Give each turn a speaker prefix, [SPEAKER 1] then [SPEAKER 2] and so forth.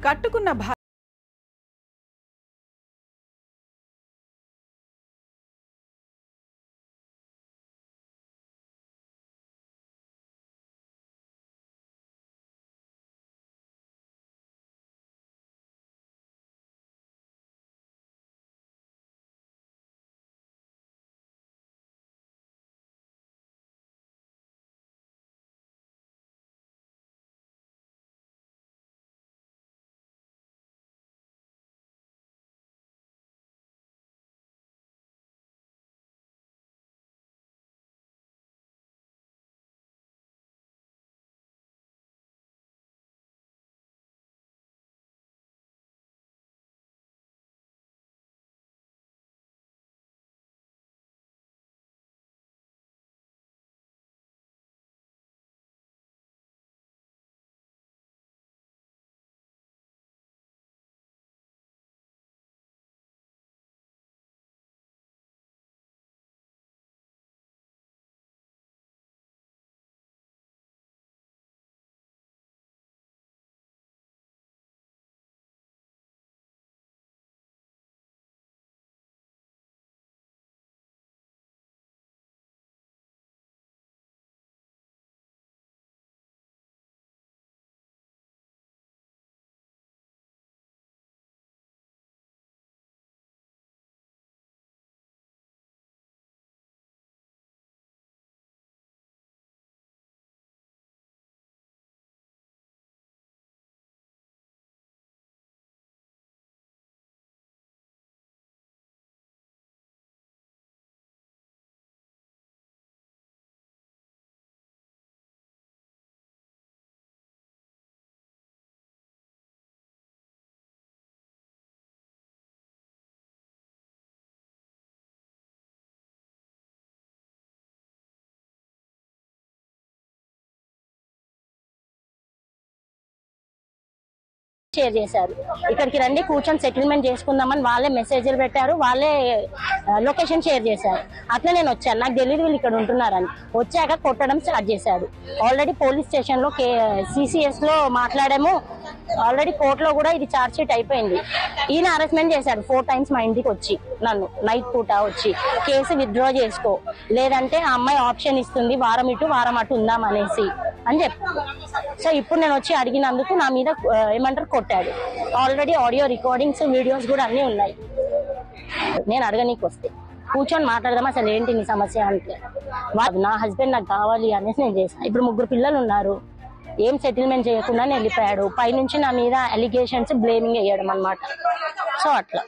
[SPEAKER 1] కట్టుకున్న
[SPEAKER 2] షేర్ చేశారు. ఇక్కడికి రండి కూర్చొని సెటిల్మెంట్ చేసుకుందామని వాళ్ళే మెసేజ్లు పెట్టారు, వాళ్ళే లొకేషన్ షేర్ చేశారు. అట్లా నేను వచ్చాను, నాకు తెలియదు వీళ్ళు ఇక్కడ ఉంటున్నారని. వచ్చాక కొట్టడం స్టార్ట్ చేశాడు. ఆల్రెడీ పోలీస్ స్టేషన్ లో CCS లో మాట్లాడాము, ఆల్రెడీ కోర్టులో కూడా ఇది ఛార్జ్ షీట్ అయిపోయింది. ఈయన హరాస్మెంట్ చేశాడు 4 times మా ఇంటికి వచ్చి, నన్ను నైట్ పూట వచ్చి కేసు విత్డ్రా చేసుకో, లేదంటే ఆ అమ్మాయి ఆప్షన్ ఇస్తుంది వారం ఇటు వారం అటు ఉందాం అనేసి అని చెప్పాను. సో ఇప్పుడు నేను వచ్చి అడిగినందుకు నా మీద ఏమంటారు కొట్టాడు. ఆల్రెడీ ఆడియో రికార్డింగ్స్ వీడియోస్ కూడా అన్నీ ఉన్నాయి. నేను అడగనీకి వస్తే కూర్చొని మాట్లాడదాం అసలు ఏంటి నీ సమస్య అంటే, నా హస్బెండ్ నాకు కావాలి అనేసి నేను చేశాను. ఇప్పుడు 3 పిల్లలు ఉన్నారు, ఏం సెటిల్మెంట్ చేయకుండా వెళ్ళిపోయాడు. పైనుంచి నా మీద అలిగేషన్స్ బ్లేమింగ్ వేయడం అన్నమాట. సో అట్లా